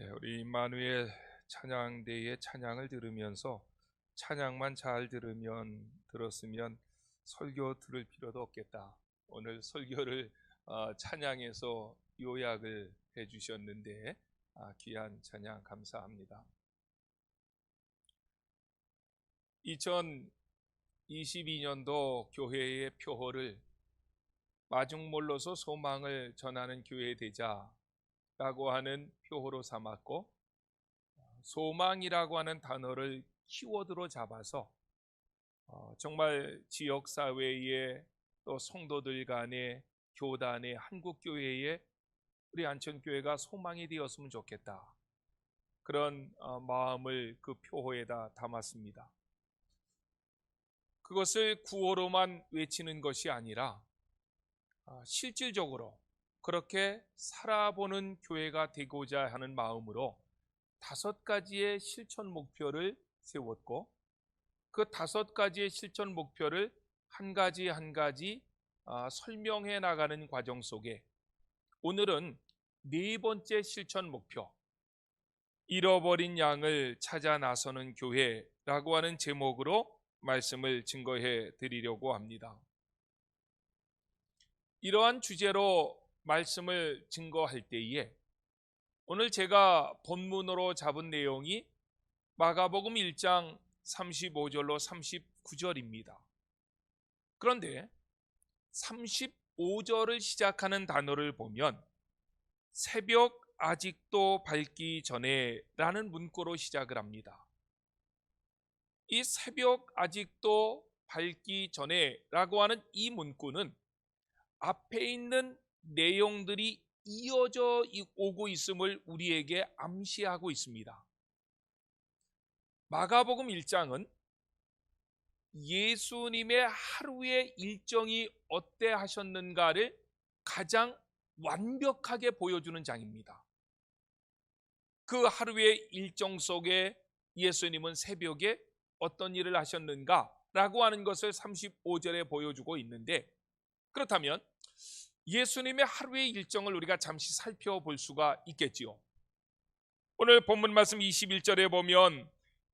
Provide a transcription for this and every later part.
우리 임마누엘 찬양대의 찬양을 들으면서 찬양만 잘 들었으면 설교 들을 필요도 없겠다. 오늘 설교를 찬양에서 요약을 해주셨는데 귀한 찬양 감사합니다. 2022년도 교회의 표어를 마중물로서 소망을 전하는 교회 되자라고 하는 표어로 삼았고, 소망이라고 하는 단어를 키워드로 잡아서 정말 지역사회에 또 성도들 간에 교단의 한국교회에 우리 안천교회가 소망이 되었으면 좋겠다, 그런 마음을 그 표어에다 담았습니다. 그것을 구호로만 외치는 것이 아니라 실질적으로 그렇게 살아보는 교회가 되고자 하는 마음으로 5가지의 실천 목표를 세웠고, 그 5가지의 실천 목표를 한 가지 한 가지 설명해 나가는 과정 속에 오늘은 4번째 실천 목표, 잃어버린 양을 찾아 나서는 교회라고 하는 제목으로 말씀을 증거해 드리려고 합니다. 이러한 주제로 말씀을 증거할 때에 오늘 제가 본문으로 잡은 내용이 마가복음 1장 35절로 39절입니다. 그런데 35절을 시작하는 단어를 보면 새벽 아직도 밝기 전에 라는 문구로 시작을 합니다. 이 새벽 아직도 밝기 전에 라고 하는 이 문구는 앞에 있는 내용들이 이어져 오고 있음을 우리에게 암시하고 있습니다. 마가복음 1장은 예수님의 하루의 일정이 어때 하셨는가를 가장 완벽하게 보여주는 장입니다. 그 하루의 일정 속에 예수님은 새벽에 어떤 일을 하셨는가 라고 하는 것을 35절에 보여주고 있는데, 그렇다면 예수님의 하루의 일정을 우리가 잠시 살펴볼 수가 있겠지요. 오늘 본문 말씀 21절에 보면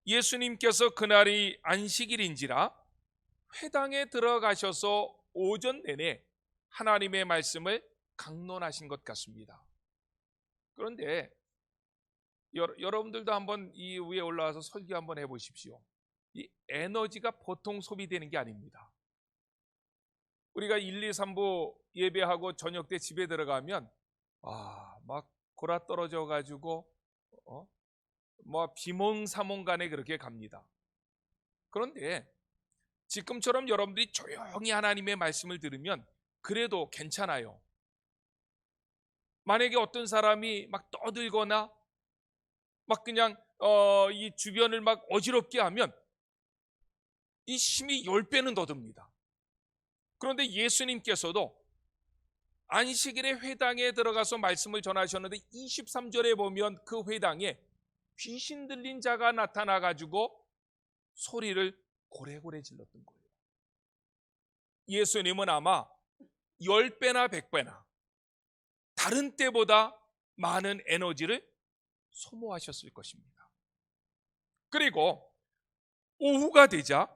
예수님께서 그날이 안식일인지라 회당에 들어가셔서 오전 내내 하나님의 말씀을 강론하신 것 같습니다. 그런데 여러분들도 한번 이 위에 올라와서 설교 한번 해보십시오. 이 에너지가 보통 소비되는 게 아닙니다. 우리가 1, 2, 3부 예배하고 저녁 때 집에 들어가면 막 골아 떨어져 가지고 비몽사몽간에 그렇게 갑니다. 그런데 지금처럼 여러분들이 조용히 하나님의 말씀을 들으면 그래도 괜찮아요. 만약에 어떤 사람이 막 떠들거나 막 그냥 이 주변을 막 어지럽게 하면 이 힘이 10배는 더 듭니다. 그런데 예수님께서도 안식일에 회당에 들어가서 말씀을 전하셨는데 23절에 보면 그 회당에 귀신 들린 자가 나타나 가지고 소리를 고래고래 질렀던 거예요. 예수님은 아마 10배나 100배나 다른 때보다 많은 에너지를 소모하셨을 것입니다. 그리고 오후가 되자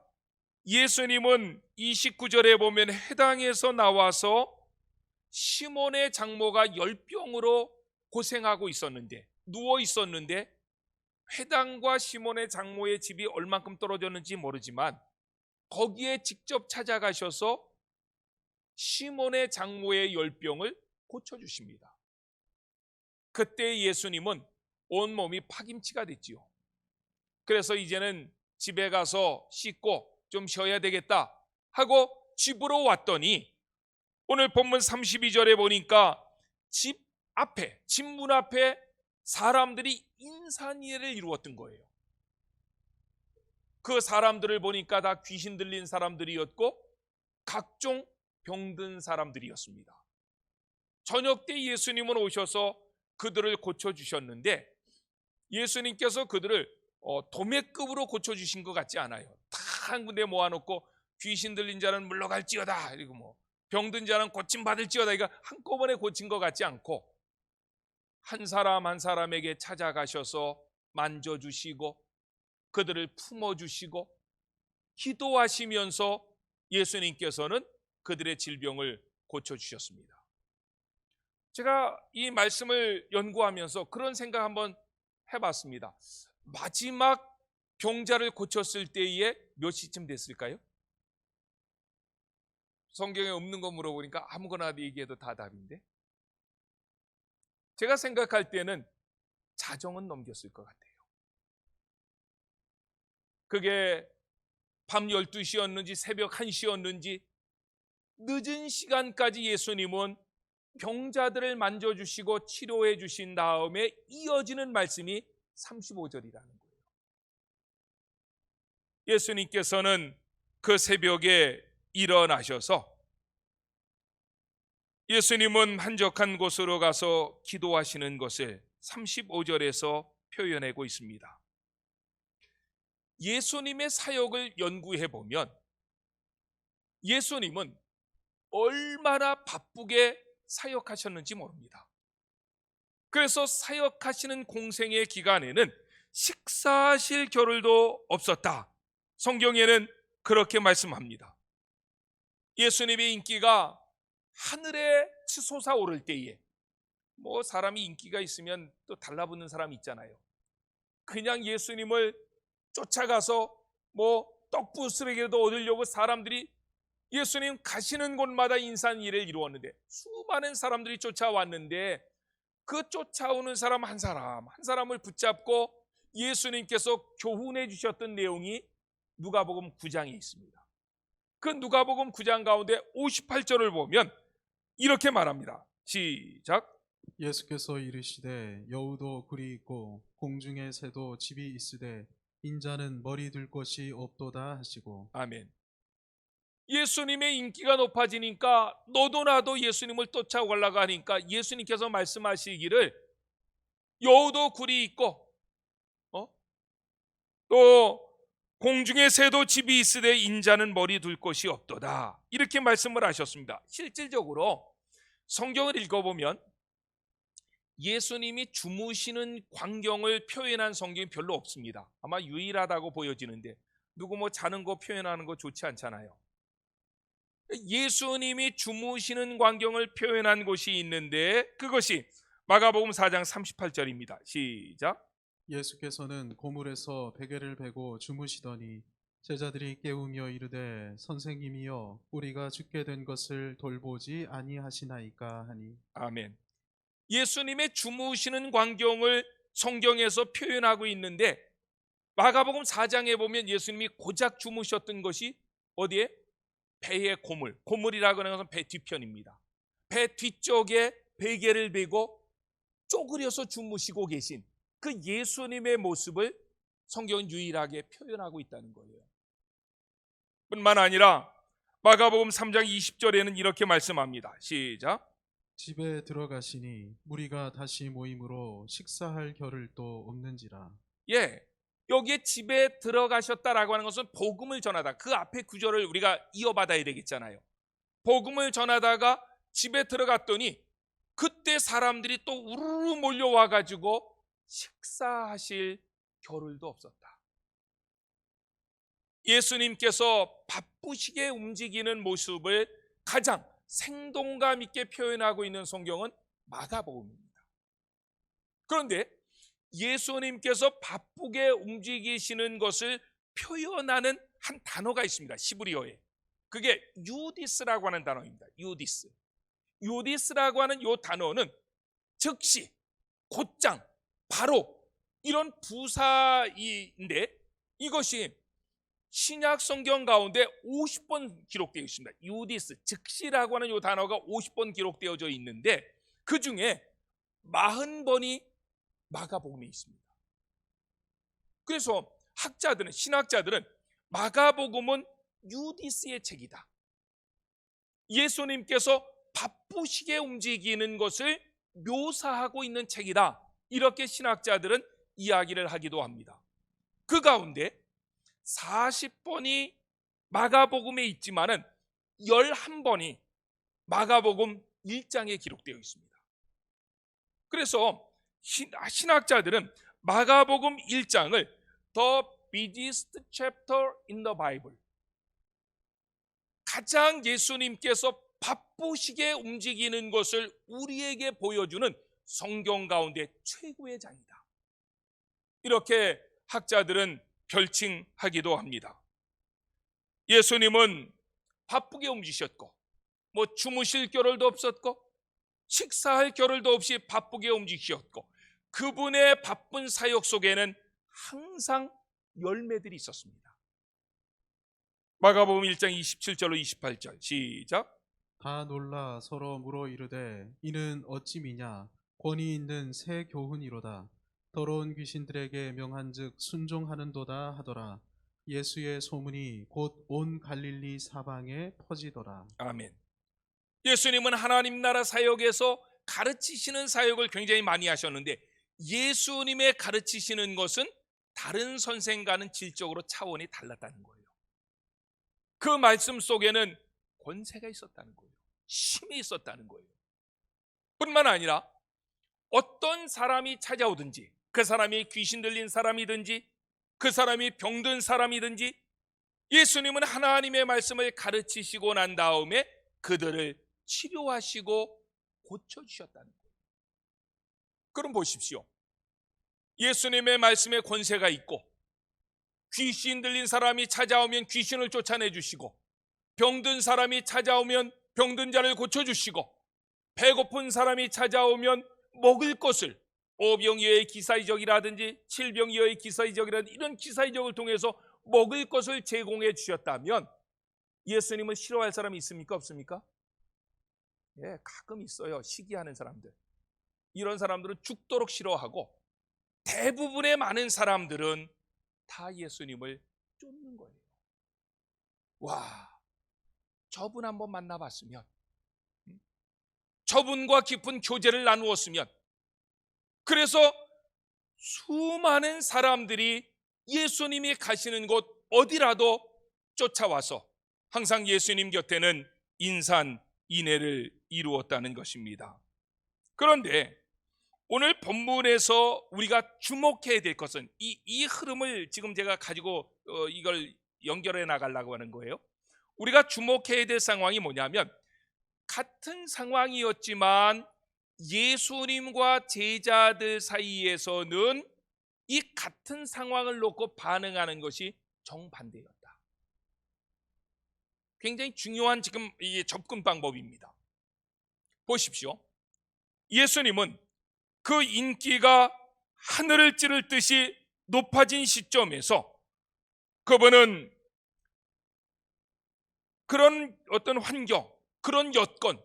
예수님은 29절에 보면 회당에서 나와서 시몬의 장모가 열병으로 고생하고 있었는데, 누워 있었는데, 회당과 시몬의 장모의 집이 얼만큼 떨어졌는지 모르지만 거기에 직접 찾아가셔서 시몬의 장모의 열병을 고쳐주십니다. 그때 예수님은 온몸이 파김치가 됐지요. 그래서 이제는 집에 가서 씻고 좀 쉬어야 되겠다 하고 집으로 왔더니 오늘 본문 32절에 보니까 집 문 앞에 사람들이 인산이해를 이루었던 거예요. 그 사람들을 보니까 다 귀신 들린 사람들이었고 각종 병든 사람들이었습니다. 저녁 때 예수님은 오셔서 그들을 고쳐주셨는데, 예수님께서 그들을 도매급으로 고쳐주신 것 같지 않아요. 다 한 군데 모아놓고 귀신 들린 자는 물러갈지어다, 그리고 병든 자는 고침받을지어다, 이거 한꺼번에 고친 것 같지 않고 한 사람 한 사람에게 찾아가셔서 만져주시고 그들을 품어주시고 기도하시면서 예수님께서는 그들의 질병을 고쳐주셨습니다. 제가 이 말씀을 연구하면서 그런 생각 한번 해봤습니다. 마지막 병자를 고쳤을 때에 몇 시쯤 됐을까요? 성경에 없는 거 물어보니까 아무거나 얘기해도 다 답인데, 제가 생각할 때는 자정은 넘겼을 것 같아요. 그게 밤 12시였는지 새벽 1시였는지 늦은 시간까지 예수님은 병자들을 만져주시고 치료해 주신 다음에 이어지는 말씀이 35절이라는 거예요. 예수님께서는 그 새벽에 일어나셔서 예수님은 한적한 곳으로 가서 기도하시는 것을 35절에서 표현하고 있습니다. 예수님의 사역을 연구해 보면 예수님은 얼마나 바쁘게 사역하셨는지 모릅니다. 그래서 사역하시는 공생의 기간에는 식사하실 겨를도 없었다. 성경에는 그렇게 말씀합니다. 예수님의 인기가 하늘에 치솟아오를 때에, 사람이 인기가 있으면 또 달라붙는 사람이 있잖아요. 그냥 예수님을 쫓아가서 떡부스러기라도 얻으려고 사람들이 예수님 가시는 곳마다 인산일을 이루었는데, 수많은 사람들이 쫓아왔는데 그 쫓아오는 사람 한 사람을 붙잡고 예수님께서 교훈해 주셨던 내용이 누가복음 9장에 있습니다. 그 누가복음 9장 가운데 58절을 보면 이렇게 말합니다. 시작. 예수께서 이르시되 여우도 굴이 있고 공중의 새도 집이 있으되 인자는 머리 둘 곳이 없도다 하시고. 아멘. 예수님의 인기가 높아지니까 너도 나도 예수님을 쫓아가려고 하니까 예수님께서 말씀하시기를 여우도 굴이 있고 또 공중의 새도 집이 있으되 인자는 머리 둘 곳이 없도다, 이렇게 말씀을 하셨습니다. 실질적으로 성경을 읽어보면 예수님이 주무시는 광경을 표현한 성경이 별로 없습니다. 아마 유일하다고 보여지는데, 누구 자는 거 표현하는 거 좋지 않잖아요. 예수님이 주무시는 광경을 표현한 곳이 있는데 그것이 마가복음 4장 38절입니다. 시작. 예수께서는 고물에서 베개를 베고 주무시더니 제자들이 깨우며 이르되 선생님이여 우리가 죽게 된 것을 돌보지 아니하시나이까 하니. 아멘. 예수님의 주무시는 광경을 성경에서 표현하고 있는데 마가복음 4장에 보면 예수님이 고작 주무셨던 것이 어디에? 배의 고물. 고물이라고 하는 것은 배 뒤편입니다. 배 뒤쪽에 베개를 베고 쪼그려서 주무시고 계신 그 예수님의 모습을 성경은 유일하게 표현하고 있다는 거예요. 뿐만 아니라 마가복음 3장 20절에는 이렇게 말씀합니다. 시작. 집에 들어가시니 무리가 다시 모임으로 식사할 겨를도 없는지라. 여기에 집에 들어가셨다라고 하는 것은 복음을 전하다. 그 앞에 구절을 우리가 이어받아야 되겠잖아요. 복음을 전하다가 집에 들어갔더니 그때 사람들이 또 우르르 몰려와 가지고 식사하실 겨를도 없었다. 예수님께서 바쁘시게 움직이는 모습을 가장 생동감 있게 표현하고 있는 성경은 마가복음입니다. 그런데 예수님께서 바쁘게 움직이시는 것을 표현하는 한 단어가 있습니다. 히브리어에. 그게 유디스라고 하는 단어입니다. 유디스라고 하는 이 단어는 즉시, 곧장, 바로 이런 부사인데 이것이 신약 성경 가운데 50번 기록되어 있습니다. 유디스, 즉시라고 하는 이 단어가 50번 기록되어져 있는데 그 중에 40번이 마가복음에 있습니다. 그래서 신학자들은 마가복음은 유디스의 책이다. 예수님께서 바쁘시게 움직이는 것을 묘사하고 있는 책이다. 이렇게 신학자들은 이야기를 하기도 합니다. 그 가운데 40번이 마가복음에 있지만은 11번이 마가복음 1장에 기록되어 있습니다. 그래서 신학자들은 마가복음 1장을 The busiest chapter in the Bible, 가장 예수님께서 바쁘시게 움직이는 것을 우리에게 보여주는 성경 가운데 최고의 장이다, 이렇게 학자들은 별칭하기도 합니다. 예수님은 바쁘게 움직이셨고, 주무실 겨를도 없었고, 식사할 겨를도 없이 바쁘게 움직이셨고, 그분의 바쁜 사역 속에는 항상 열매들이 있었습니다. 마가복음 1장 27절로 28절 시작. 다 놀라 서로 물어 이르되 이는 어찌 미냐 권위 있는 새 교훈이로다. 더러운 귀신들에게 명한즉 순종하는도다 하더라. 예수의 소문이 곧 온 갈릴리 사방에 퍼지더라. 아멘. 예수님은 하나님 나라 사역에서 가르치시는 사역을 굉장히 많이 하셨는데, 예수님의 가르치시는 것은 다른 선생과는 질적으로 차원이 달랐다는 거예요. 그 말씀 속에는 권세가 있었다는 거예요. 힘이 있었다는 거예요. 뿐만 아니라 어떤 사람이 찾아오든지, 그 사람이 귀신 들린 사람이든지 그 사람이 병든 사람이든지, 예수님은 하나님의 말씀을 가르치시고 난 다음에 그들을 치료하시고 고쳐주셨다는 거예요. 그럼 보십시오. 예수님의 말씀에 권세가 있고, 귀신 들린 사람이 찾아오면 귀신을 쫓아내 주시고, 병든 사람이 찾아오면 병든 자를 고쳐주시고, 배고픈 사람이 찾아오면 먹을 것을, 오병이어의 기사이적이라든지 칠병이어의 기사이적이라든지 이런 기사이적을 통해서 먹을 것을 제공해 주셨다면, 예수님을 싫어할 사람이 있습니까? 없습니까? 예, 가끔 있어요. 시기하는 사람들. 이런 사람들은 죽도록 싫어하고, 대부분의 많은 사람들은 다 예수님을 쫓는 거예요. 와, 저분 한번 만나봤으면, 저분과 깊은 교제를 나누었으면, 그래서 수많은 사람들이 예수님이 가시는 곳 어디라도 쫓아와서 항상 예수님 곁에는 인산인해를 이루었다는 것입니다. 그런데 오늘 본문에서 우리가 주목해야 될 것은 이 흐름을 지금 제가 가지고 이걸 연결해 나가려고 하는 거예요. 우리가 주목해야 될 상황이 뭐냐면, 같은 상황이었지만 예수님과 제자들 사이에서는 이 같은 상황을 놓고 반응하는 것이 정반대였다. 굉장히 중요한 지금 이 접근 방법입니다. 보십시오. 예수님은 그 인기가 하늘을 찌를 듯이 높아진 시점에서 그분은 그런 어떤 환경, 그런 여건,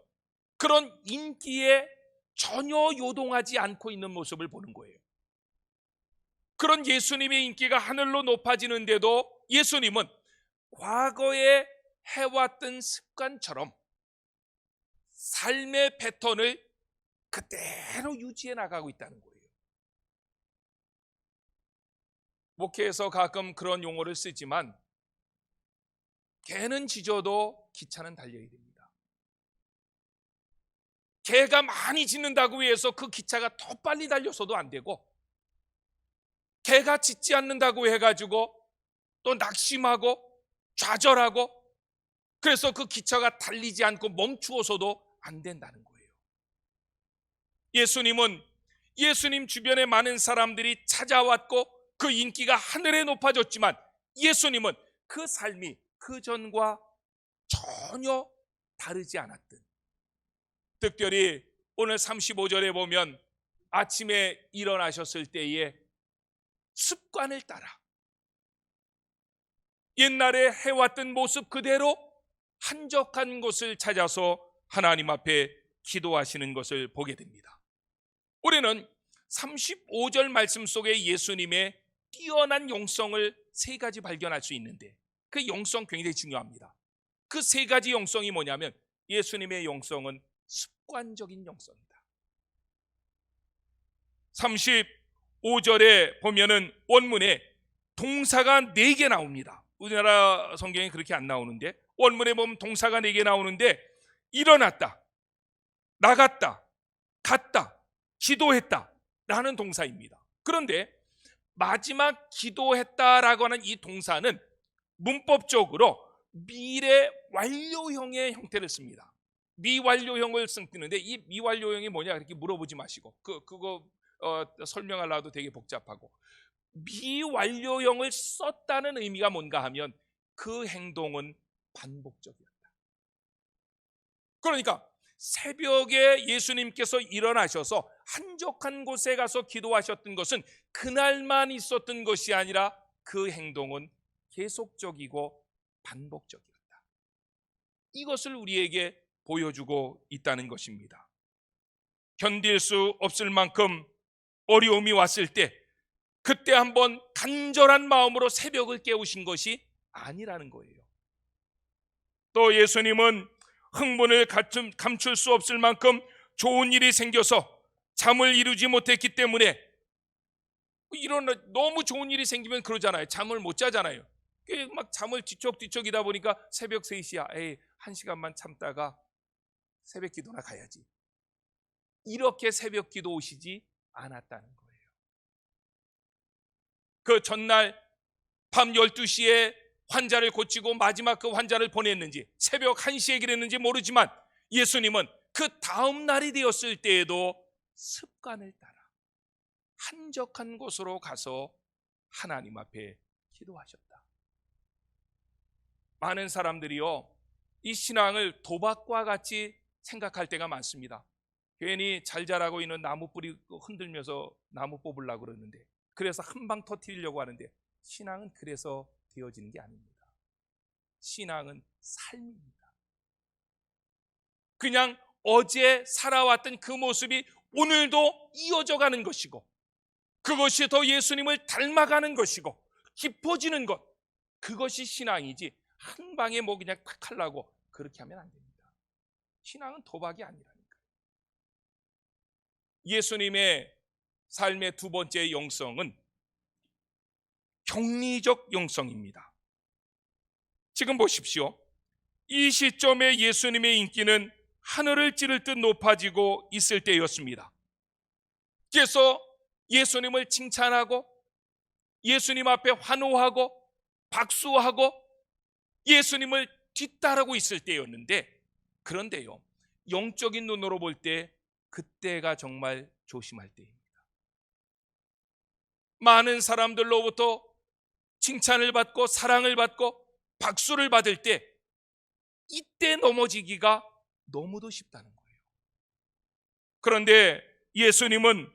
그런 인기에 전혀 요동하지 않고 있는 모습을 보는 거예요. 그런 예수님의 인기가 하늘로 높아지는데도 예수님은 과거에 해왔던 습관처럼 삶의 패턴을 그대로 유지해 나가고 있다는 거예요. 목회에서 가끔 그런 용어를 쓰지만, 개는 짖어도 기차는 달려야 됩니다. 개가 많이 짖는다고 해서 그 기차가 더 빨리 달려서도 안 되고, 개가 짖지 않는다고 해가지고 또 낙심하고 좌절하고, 그래서 그 기차가 달리지 않고 멈추어서도 안 된다는 거예요. 예수님은 예수님 주변에 많은 사람들이 찾아왔고 그 인기가 하늘에 높아졌지만, 예수님은 그 삶이 그 전과 전혀 다르지 않았던, 특별히 오늘 35절에 보면 아침에 일어나셨을 때에 습관을 따라 옛날에 해왔던 모습 그대로 한적한 곳을 찾아서 하나님 앞에 기도하시는 것을 보게 됩니다. 우리는 35절 말씀 속에 예수님의 뛰어난 영성을 세 가지 발견할 수 있는데, 그 영성 굉장히 중요합니다. 그 세 가지 영성이 뭐냐면, 예수님의 영성은 습관적인 영성이다. 35절에 보면은 원문에 동사가 4개 나옵니다. 우리나라 성경에 그렇게 안 나오는데, 원문에 보면 동사가 4개 나오는데, 일어났다, 나갔다, 갔다, 기도했다, 라는 동사입니다. 그런데 마지막 기도했다라고 하는 이 동사는 문법적으로 미래 완료형의 형태를 씁니다. 미완료형을 쓰는데 이 미완료형이 뭐냐 이렇게 물어보지 마시고 그거 설명하려도 되게 복잡하고, 미완료형을 썼다는 의미가 뭔가 하면 그 행동은 반복적이었다. 그러니까 새벽에 예수님께서 일어나셔서 한적한 곳에 가서 기도하셨던 것은 그날만 있었던 것이 아니라 그 행동은 계속적이고 반복적이었다. 이것을 우리에게 보여주고 있다는 것입니다. 견딜 수 없을 만큼 어려움이 왔을 때 그때 한번 간절한 마음으로 새벽을 깨우신 것이 아니라는 거예요. 또 예수님은 흥분을 감출 수 없을 만큼 좋은 일이 생겨서 잠을 이루지 못했기 때문에, 이런 너무 좋은 일이 생기면 그러잖아요. 잠을 못 자잖아요. 막 잠을 뒤척뒤척이다 보니까 새벽 3시야. 에이, 1시간만 참다가 새벽 기도나 가야지. 이렇게 새벽 기도 오시지 않았다는 거예요. 그 전날 밤 12시에 환자를 고치고 마지막 그 환자를 보냈는지 새벽 1시에 그랬는지 모르지만 예수님은 그 다음 날이 되었을 때에도 습관을 따라 한적한 곳으로 가서 하나님 앞에 기도하셨다. 많은 사람들이요, 이 신앙을 도박과 같이 생각할 때가 많습니다. 괜히 잘 자라고 있는 나무 뿌리 흔들면서 나무 뽑으려고 그러는데, 그래서 한 방 터뜨리려고 하는데, 신앙은 그래서 되어지는 게 아닙니다. 신앙은 삶입니다. 그냥 어제 살아왔던 그 모습이 오늘도 이어져 가는 것이고, 그것이 더 예수님을 닮아가는 것이고 깊어지는 것, 그것이 신앙이지 한 방에 뭐 그냥 탁 하려고 그렇게 하면 안 됩니다. 신앙은 도박이 아니라니까요. 예수님의 삶의 두 번째 영성은 격리적 영성입니다. 지금 보십시오. 이 시점에 예수님의 인기는 하늘을 찌를 듯 높아지고 있을 때였습니다. 그래서 예수님을 칭찬하고 예수님 앞에 환호하고 박수하고 예수님을 뒤따르고 있을 때였는데, 그런데요, 영적인 눈으로 볼 때 그때가 정말 조심할 때입니다. 많은 사람들로부터 칭찬을 받고 사랑을 받고 박수를 받을 때, 이때 넘어지기가 너무도 쉽다는 거예요. 그런데 예수님은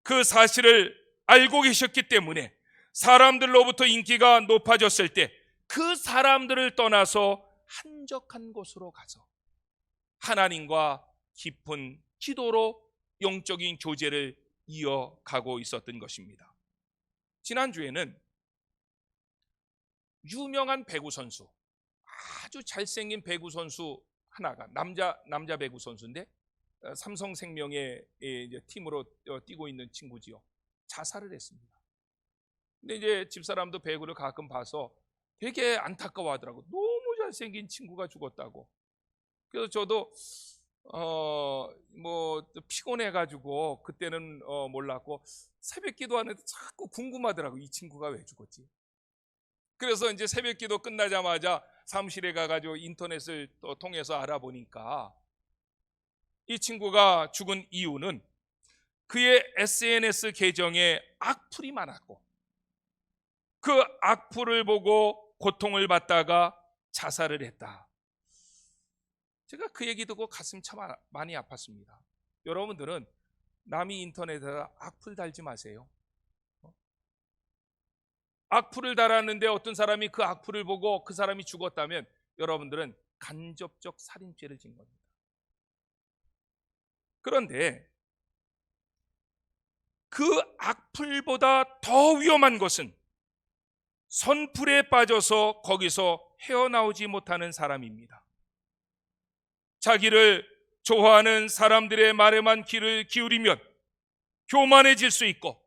그 사실을 알고 계셨기 때문에 사람들로부터 인기가 높아졌을 때 그 사람들을 떠나서 한적한 곳으로 가서 하나님과 깊은 기도로 영적인 교제를 이어가고 있었던 것입니다. 지난주에는 유명한 배구 선수, 아주 잘생긴 배구 선수 하나가 남자 배구 선수인데 삼성생명의 이제 팀으로 뛰고 있는 친구지요. 자살을 했습니다. 근데 이제 집사람도 배구를 가끔 봐서 되게 안타까워하더라고. 너무 잘생긴 친구가 죽었다고. 그래서 저도 뭐 피곤해가지고 그때는 몰랐고 새벽 기도하는데 자꾸 궁금하더라고. 이 친구가 왜 죽었지? 그래서 이제 새벽 기도 끝나자마자 사무실에 가가지고 인터넷을 또 통해서 알아보니까 이 친구가 죽은 이유는 그의 SNS 계정에 악플이 많았고, 그 악플을 보고 고통을 받다가 자살을 했다. 제가 그 얘기 듣고 가슴 참 많이 아팠습니다. 여러분들은 남이 인터넷에다 악플 달지 마세요. 악플을 달았는데 어떤 사람이 그 악플을 보고 그 사람이 죽었다면 여러분들은 간접적 살인죄를 진 겁니다. 그런데 그 악플보다 더 위험한 것은 선풀에 빠져서 거기서 헤어나오지 못하는 사람입니다. 자기를 좋아하는 사람들의 말에만 귀를 기울이면 교만해질 수 있고,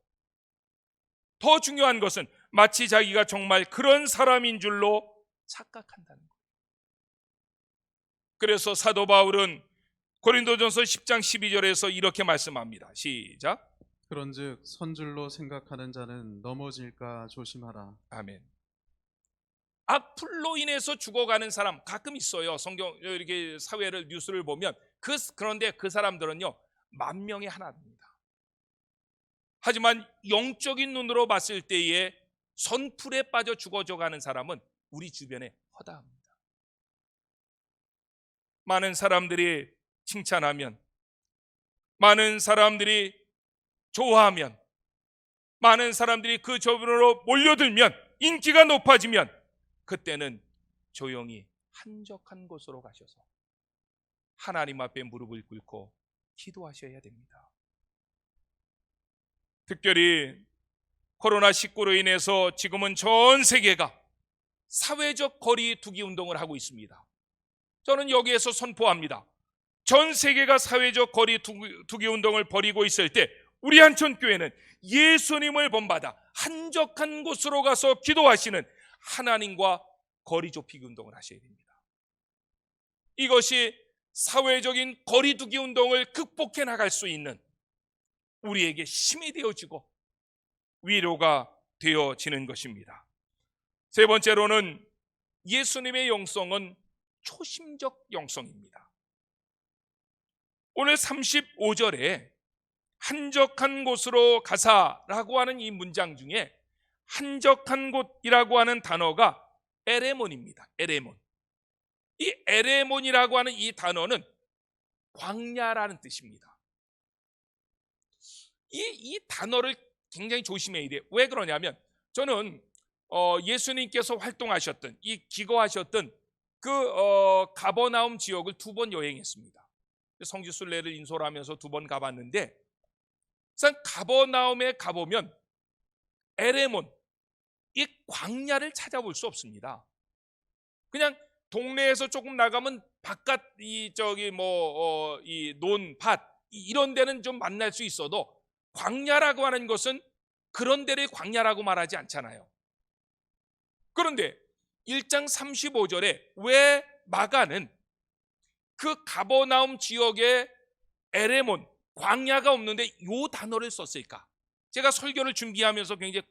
더 중요한 것은 마치 자기가 정말 그런 사람인 줄로 착각한다는 거예요. 그래서 사도 바울은 고린도전서 10장 12절에서 이렇게 말씀합니다. 시작. 그런즉 선줄로 생각하는 자는 넘어질까 조심하라. 아멘. 악플로 인해서 죽어가는 사람 가끔 있어요. 성경 이렇게 사회를 뉴스를 보면 그런데 그 사람들은요 10,000명에 하나입니다. 하지만 영적인 눈으로 봤을 때에 선풀에 빠져 죽어져 가는 사람은 우리 주변에 허다합니다. 많은 사람들이 칭찬하면, 많은 사람들이 좋아하면, 많은 사람들이 그 주변으로 몰려들면, 인기가 높아지면 그때는 조용히 한적한 곳으로 가셔서 하나님 앞에 무릎을 꿇고 기도하셔야 됩니다. 특별히 코로나19로 인해서 지금은 전 세계가 사회적 거리 두기 운동을 하고 있습니다. 저는 여기에서 선포합니다. 전 세계가 사회적 거리 두기 운동을 벌이고 있을 때 우리 한천교회는 예수님을 본받아 한적한 곳으로 가서 기도하시는 하나님과 거리 좁히기 운동을 하셔야 됩니다. 이것이 사회적인 거리 두기 운동을 극복해 나갈 수 있는 우리에게 힘이 되어지고 위로가 되어지는 것입니다. 세 번째로는 예수님의 영성은 초심적 영성입니다. 오늘 35절에 한적한 곳으로 가사라고 하는 이 문장 중에 한적한 곳이라고 하는 단어가 에레몬입니다. 에레몬. 이 에레몬이라고 하는 이 단어는 광야라는 뜻입니다. 이 단어를 굉장히 조심해야 돼요. 왜 그러냐면 저는 예수님께서 활동하셨던 기거하셨던 가버나움 지역을 2번 여행했습니다. 성지순례를 인솔 하면서 2번 가봤는데 가버나움에 가보면 에레몬, 이 광야를 찾아볼 수 없습니다. 그냥 동네에서 조금 나가면 바깥 이 논밭 이런 데는 좀 만날 수 있어도 광야라고 하는 것은 그런 데를 광야라고 말하지 않잖아요. 그런데 1장 35절에 왜 마가는 그 가버나움 지역에 에레몬, 광야가 없는데 이 단어를 썼을까? 제가 설교를 준비하면서 굉장히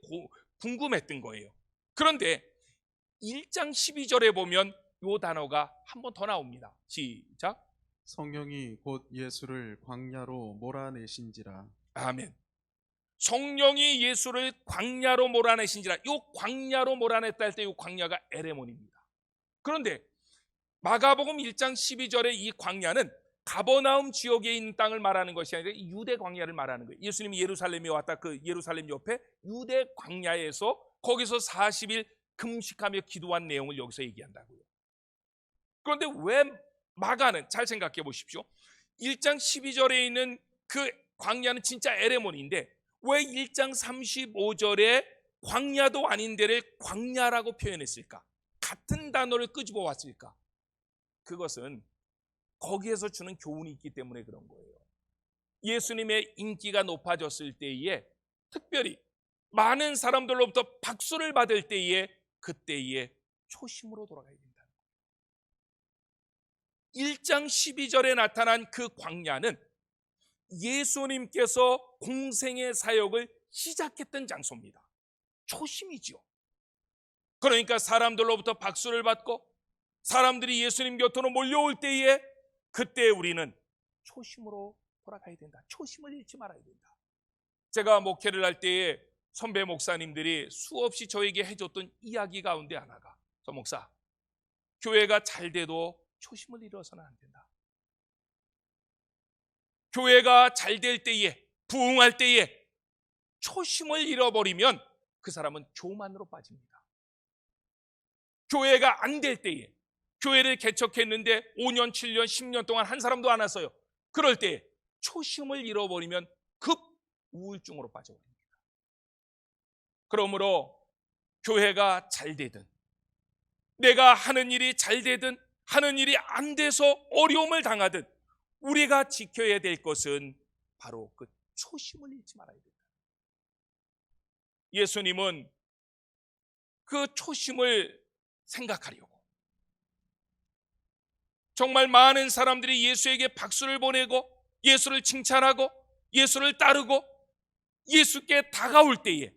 궁금했던 거예요. 그런데 1장 12절에 보면 이 단어가 한 번 더 나옵니다. 시작. 성령이 곧 예수를 광야로 몰아내신지라. 아멘. 성령이 예수를 광야로 몰아내신지라. 이 광야로 몰아냈다 할 때 이 광야가 에레몬입니다. 그런데 마가복음 1장 12절의 이 광야는 가버나움 지역에 있는 땅을 말하는 것이 아니라 유대 광야를 말하는 거예요. 예수님이 예루살렘에 왔다 그 예루살렘 옆에 유대 광야에서 거기서 40일 금식하며 기도한 내용을 여기서 얘기한다고요. 그런데 왜 마가는, 잘 생각해 보십시오. 1장 12절에 있는 그 광야는 진짜 에레몬인데 왜 1장 35절에 광야도 아닌 데를 광야라고 표현했을까? 같은 단어를 끄집어 왔을까? 그것은 거기에서 주는 교훈이 있기 때문에 그런 거예요. 예수님의 인기가 높아졌을 때에 특별히 많은 사람들로부터 박수를 받을 때에 그때에 초심으로 돌아가야 된다. 1장 12절에 나타난 그 광야는 예수님께서 공생의 사역을 시작했던 장소입니다. 초심이죠. 그러니까 사람들로부터 박수를 받고 사람들이 예수님 곁으로 몰려올 때에 그때 우리는 초심으로 돌아가야 된다. 초심을 잃지 말아야 된다. 제가 목회를 할 때에 선배 목사님들이 수없이 저에게 해줬던 이야기 가운데 하나가, 저 목사, 교회가 잘 돼도 초심을 잃어서는 안 된다. 교회가 잘 될 때에, 부흥할 때에 초심을 잃어버리면 그 사람은 교만으로 빠집니다. 교회가 안 될 때에, 교회를 개척했는데 5년, 7년, 10년 동안 한 사람도 안 왔어요. 그럴 때 초심을 잃어버리면 급 우울증으로 빠져버립니다. 그러므로 교회가 잘 되든 내가 하는 일이 잘 되든 하는 일이 안 돼서 어려움을 당하든 우리가 지켜야 될 것은 바로 그 초심을 잃지 말아야 된다. 예수님은 그 초심을 생각하려고 정말 많은 사람들이 예수에게 박수를 보내고 예수를 칭찬하고 예수를 따르고 예수께 다가올 때에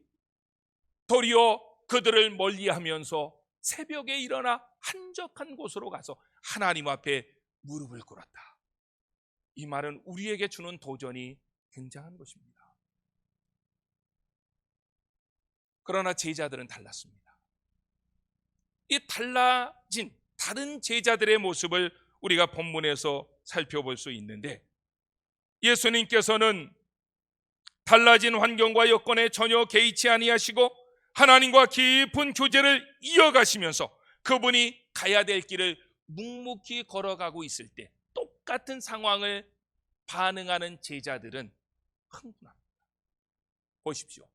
도리어 그들을 멀리하면서 새벽에 일어나 한적한 곳으로 가서 하나님 앞에 무릎을 꿇었다. 이 말은 우리에게 주는 도전이 굉장한 것입니다. 그러나 제자들은 달랐습니다. 이 달라진 다른 제자들의 모습을 우리가 본문에서 살펴볼 수 있는데, 예수님께서는 달라진 환경과 여건에 전혀 개의치 아니하시고 하나님과 깊은 교제를 이어가시면서 그분이 가야 될 길을 묵묵히 걸어가고 있을 때 똑같은 상황을 반응하는 제자들은 흥분합니다. 보십시오.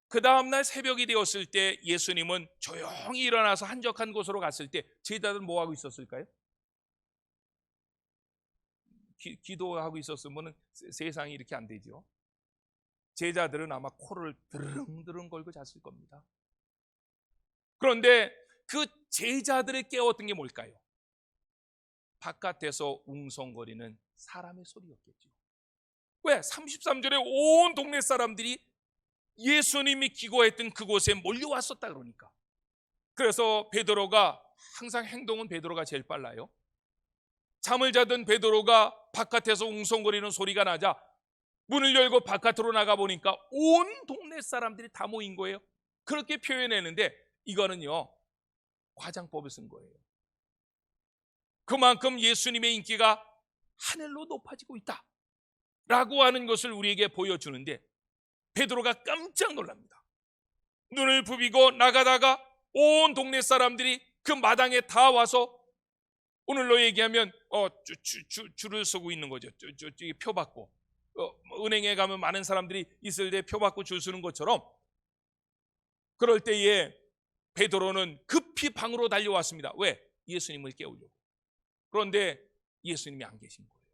그 다음날 새벽이 되었을 때 예수님은 조용히 일어나서 한적한 곳으로 갔을 때 제자들은 뭐 하고 있었을까요? 기도하고 있었으면 세상이 이렇게 안 되죠. 제자들은 아마 코를 드릉드릉 걸고 잤을 겁니다. 그런데 그 제자들을 깨웠던 게 뭘까요? 바깥에서 웅성거리는 사람의 소리였겠죠. 왜? 33절에 온 동네 사람들이 예수님이 기거했던 그곳에 몰려왔었다 그러니까. 그래서 베드로가, 항상 행동은 베드로가 제일 빨라요. 잠을 자던 베드로가 바깥에서 웅성거리는 소리가 나자 문을 열고 바깥으로 나가보니까 온 동네 사람들이 다 모인 거예요. 그렇게 표현했는데 이거는요, 과장법을 쓴 거예요. 그만큼 예수님의 인기가 하늘로 높아지고 있다 라고 하는 것을 우리에게 보여주는데, 베드로가 깜짝 놀랍니다. 눈을 부비고 나가다가 온 동네 사람들이 그 마당에 다 와서, 오늘로 얘기하면 줄을 서고 있는 거죠. 표 받고, 은행에 가면 많은 사람들이 있을 때 표 받고 줄 서는 것처럼, 그럴 때에 베드로는 급히 방으로 달려왔습니다. 왜? 예수님을 깨우려고. 그런데 예수님이 안 계신 거예요.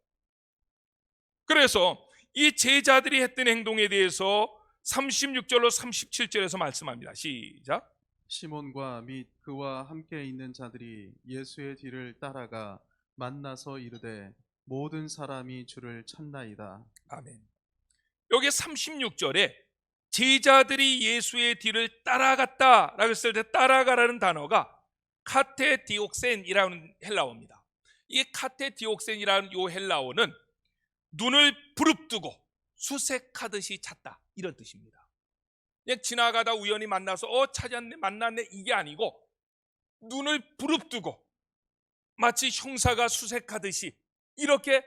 그래서 이 제자들이 했던 행동에 대해서 36절로 37절에서 말씀합니다. 시작. 시몬과 및 그와 함께 있는 자들이 예수의 뒤를 따라가 만나서 이르되 모든 사람이 주를 찾나이다. 아멘. 여기 36절에 제자들이 예수의 뒤를 따라갔다라고 했을 때 따라가라는 단어가 카테디옥센이라는 헬라어입니다. 이 카테디옥센이라는 이 헬라어는 눈을 부릅뜨고 수색하듯이 찾다, 이런 뜻입니다. 그냥 지나가다 우연히 만나서 찾았네, 만났네, 이게 아니고 눈을 부릅뜨고 마치 형사가 수색하듯이 이렇게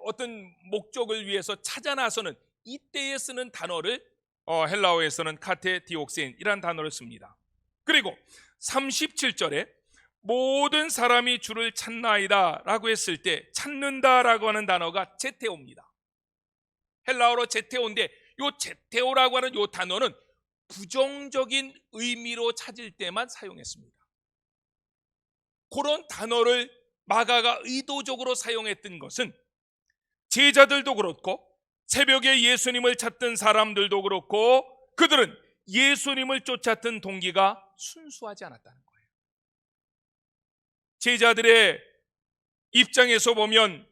어떤 목적을 위해서 찾아 나서는 이때에 쓰는 단어를 헬라어에서는 카테디옥센이라는 단어를 씁니다. 그리고 37절에 모든 사람이 주를 찾나이다 라고 했을 때 찾는다라고 하는 단어가 제테오입니다. 헬라어로 제테오인데 이 제테오라고 하는 이 단어는 부정적인 의미로 찾을 때만 사용했습니다. 그런 단어를 마가가 의도적으로 사용했던 것은 제자들도 그렇고 새벽에 예수님을 찾던 사람들도 그렇고 그들은 예수님을 쫓았던 동기가 순수하지 않았다는 거예요. 제자들의 입장에서 보면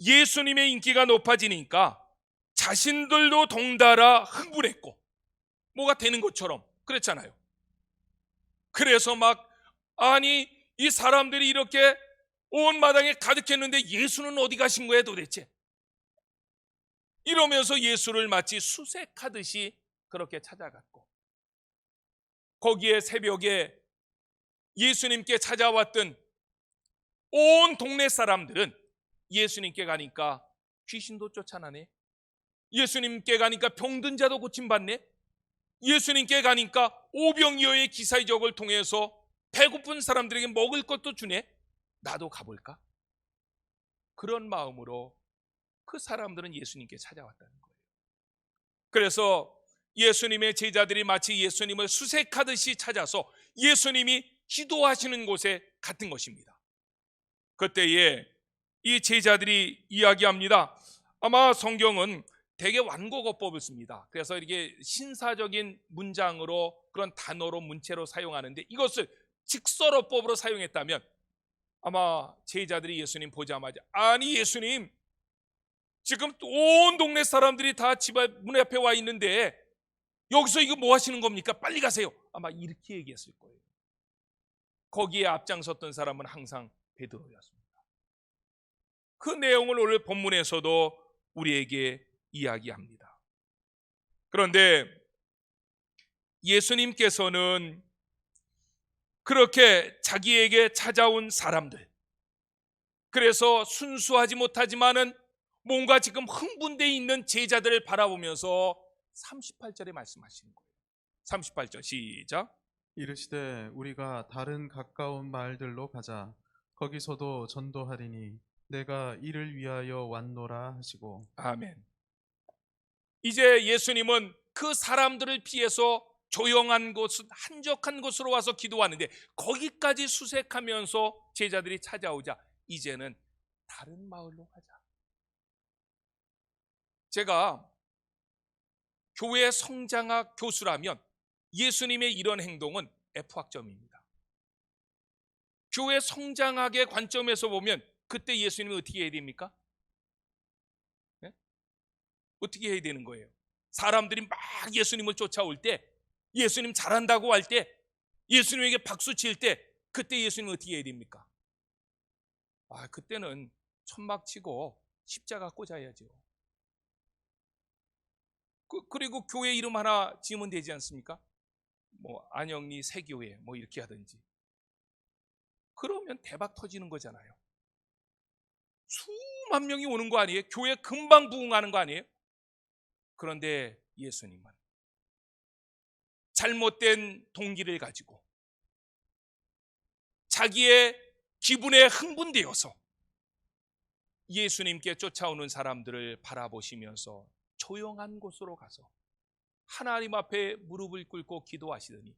예수님의 인기가 높아지니까 자신들도 덩달아 흥분했고 뭐가 되는 것처럼 그랬잖아요. 그래서 아니 이 사람들이 이렇게 온 마당에 가득했는데 예수는 어디 가신 거예요 도대체? 이러면서 예수를 마치 수색하듯이 그렇게 찾아갔고, 거기에 새벽에 예수님께 찾아왔던 온 동네 사람들은 예수님께 가니까 귀신도 쫓아나네, 예수님께 가니까 병든 자도 고침받네, 예수님께 가니까 오병이어의 기사이적을 통해서 배고픈 사람들에게 먹을 것도 주네, 나도 가볼까? 그런 마음으로 그 사람들은 예수님께 찾아왔다는 거예요. 그래서 예수님의 제자들이 마치 예수님을 수색하듯이 찾아서 예수님이 기도하시는 곳에 갔던 것입니다. 그때에 이 제자들이 이야기합니다. 아마 성경은 되게 완곡어법을 씁니다. 그래서 이게 신사적인 문장으로 그런 단어로 문체로 사용하는데, 이것을 직설어법으로 사용했다면 아마 제자들이 예수님 보자마자 아니 예수님 지금 온 동네 사람들이 다 집 문 앞에 와 있는데 여기서 이거 뭐 하시는 겁니까? 빨리 가세요. 아마 이렇게 얘기했을 거예요. 거기에 앞장섰던 사람은 항상 베드로였습니다. 그 내용을 오늘 본문에서도 우리에게 이야기합니다. 그런데 예수님께서는 그렇게 자기에게 찾아온 사람들, 그래서 순수하지 못하지만은 뭔가 지금 흥분되어 있는 제자들을 바라보면서 38절에 말씀하시는 거예요. 38절 시작. 이르시되 우리가 다른 가까운 마을들로 가자. 거기서도 전도하리니 내가 이를 위하여 왔노라 하시고. 아멘. 이제 예수님은 그 사람들을 피해서 조용한 곳, 한적한 곳으로 와서 기도하는데 거기까지 수색하면서 제자들이 찾아오자 이제는 다른 마을로 가자. 제가 교회 성장학 교수라면 예수님의 이런 행동은 F학점입니다. 교회 성장학의 관점에서 보면 그때 예수님은 어떻게 해야 됩니까? 네? 어떻게 해야 되는 거예요? 사람들이 막 예수님을 쫓아올 때, 예수님 잘한다고 할 때, 예수님에게 박수 칠 때, 그때 예수님은 어떻게 해야 됩니까? 그때는 천막 치고 십자가 꽂아야죠. 그리고 교회 이름 하나 지으면 되지 않습니까? 뭐 안영리 새교회 뭐 이렇게 하든지. 그러면 대박 터지는 거잖아요. 수만 명이 오는 거 아니에요? 교회 금방 부흥하는 거 아니에요? 그런데 예수님은 잘못된 동기를 가지고 자기의 기분에 흥분되어서 예수님께 쫓아오는 사람들을 바라보시면서 조용한 곳으로 가서 하나님 앞에 무릎을 꿇고 기도하시더니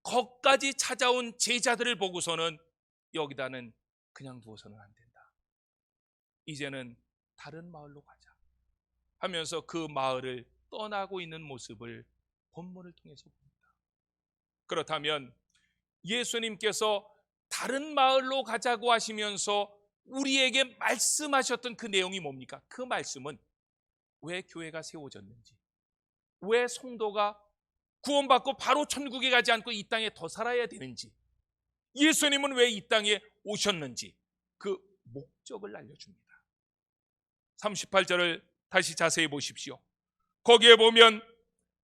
거기까지 찾아온 제자들을 보고서는 여기다는 그냥 두어서는 안 된다. 이제는 다른 마을로 가자 하면서 그 마을을 떠나고 있는 모습을 본문을 통해서 봅니다. 그렇다면 예수님께서 다른 마을로 가자고 하시면서 우리에게 말씀하셨던 그 내용이 뭡니까? 그 말씀은 왜 교회가 세워졌는지, 왜 성도가 구원받고 바로 천국에 가지 않고 이 땅에 더 살아야 되는지, 예수님은 왜 이 땅에 오셨는지 그 목적을 알려줍니다. 38절을 다시 자세히 보십시오. 거기에 보면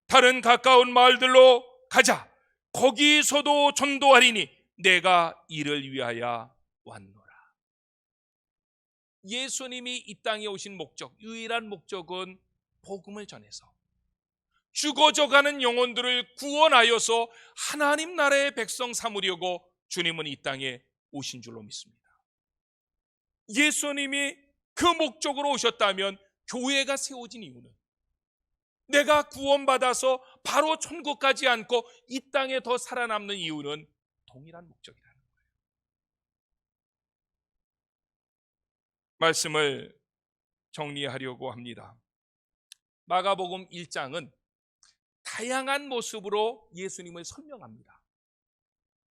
다른 가까운 마을들로 가자. 거기서도 전도하리니 내가 이를 위하여 왔노라. 예수님이 이 땅에 오신 목적, 유일한 목적은 복음을 전해서 죽어져가는 영혼들을 구원하여서 하나님 나라의 백성 삼으려고 주님은 이 땅에 오신 줄로 믿습니다. 예수님이 그 목적으로 오셨다면 교회가 세워진 이유는 내가 구원받아서 바로 천국 가지 않고 이 땅에 더 살아남는 이유는 동일한 목적이라는 거예요. 말씀을 정리하려고 합니다. 마가복음 1장은 다양한 모습으로 예수님을 설명합니다.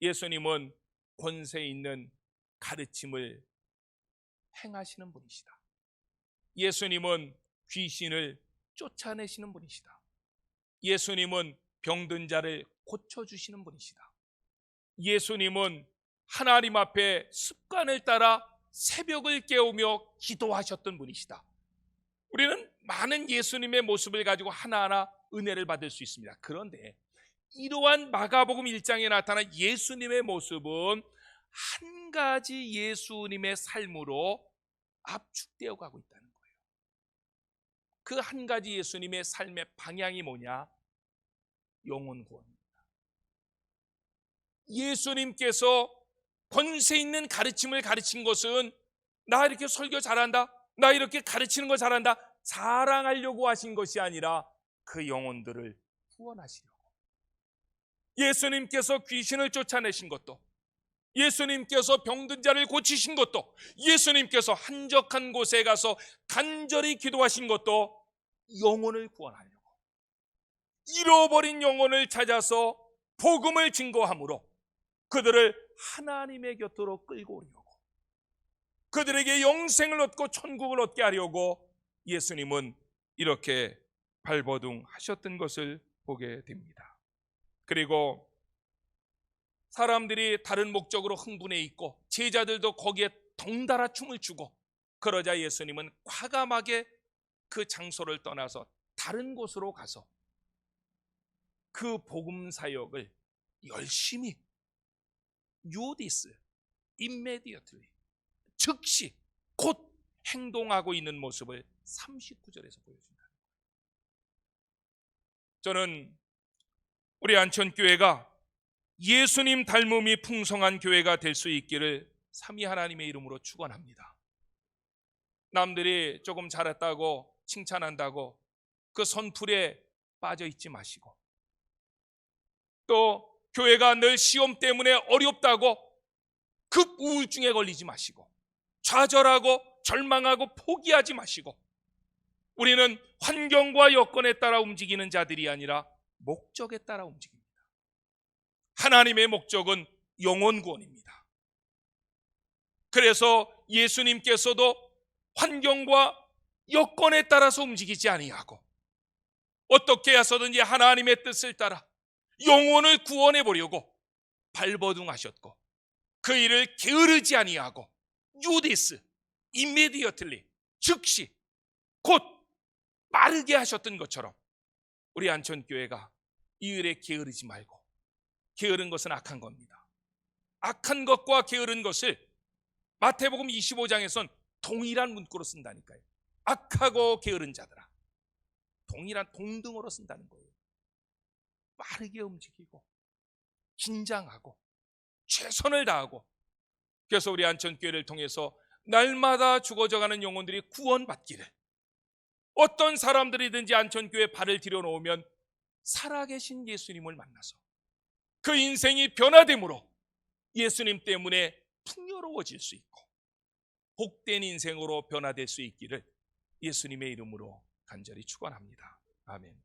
예수님은 권세 있는 가르침을 행하시는 분이시다. 예수님은 귀신을 쫓아내시는 분이시다. 예수님은 병든 자를 고쳐주시는 분이시다. 예수님은 하나님 앞에 습관을 따라 새벽을 깨우며 기도하셨던 분이시다. 우리는 많은 예수님의 모습을 가지고 하나하나 은혜를 받을 수 있습니다. 그런데 이러한 마가복음 1장에 나타난 예수님의 모습은 한 가지 예수님의 삶으로 압축되어 가고 있다는 거예요. 그 한 가지 예수님의 삶의 방향이 뭐냐? 영혼 구원입니다. 예수님께서 권세 있는 가르침을 가르친 것은 나 이렇게 설교 잘한다, 나 이렇게 가르치는 거 잘한다, 자랑하려고 하신 것이 아니라 그 영혼들을 구원하시려고. 예수님께서 귀신을 쫓아내신 것도, 예수님께서 병든 자를 고치신 것도, 예수님께서 한적한 곳에 가서 간절히 기도하신 것도 영혼을 구원하려고, 잃어버린 영혼을 찾아서 복음을 증거함으로 그들을 하나님의 곁으로 끌고 오려고, 그들에게 영생을 얻고 천국을 얻게 하려고 예수님은 이렇게 발버둥 하셨던 것을 보게 됩니다. 그리고 사람들이 다른 목적으로 흥분해 있고 제자들도 거기에 덩달아 춤을 추고, 그러자 예수님은 과감하게 그 장소를 떠나서 다른 곳으로 가서 그 복음 사역을 열심히 유디스 immediately 즉시 곧 행동하고 있는 모습을 39절에서 보여준다. 저는 우리 안천교회가 예수님 닮음이 풍성한 교회가 될 수 있기를 삼위 하나님의 이름으로 축원합니다. 남들이 조금 잘했다고 칭찬한다고 그 선풀에 빠져 있지 마시고, 또 교회가 늘 시험 때문에 어렵다고 급 우울증에 걸리지 마시고, 좌절하고 절망하고 포기하지 마시고, 우리는 환경과 여건에 따라 움직이는 자들이 아니라 목적에 따라 움직입니다. 하나님의 목적은 영혼 구원입니다. 그래서 예수님께서도 환경과 여건에 따라서 움직이지 아니하고 어떻게 해서든지 하나님의 뜻을 따라 영혼을 구원해 보려고 발버둥하셨고, 그 일을 게으르지 아니하고 유디스 immediately 즉시 곧 빠르게 하셨던 것처럼 우리 안천교회가 이 일에 게으르지 말고, 게으른 것은 악한 겁니다. 악한 것과 게으른 것을 마태복음 25장에선 동일한 문구로 쓴다니까요. 악하고 게으른 자들아, 동일한 동등어로 쓴다는 거예요. 빠르게 움직이고 긴장하고 최선을 다하고, 그래서 우리 안천교회를 통해서 날마다 죽어져가는 영혼들이 구원받기를, 어떤 사람들이든지 안천교회에 발을 들여놓으면 살아계신 예수님을 만나서 그 인생이 변화됨으로 예수님 때문에 풍요로워질 수 있고 복된 인생으로 변화될 수 있기를 예수님의 이름으로 간절히 축원합니다. 아멘.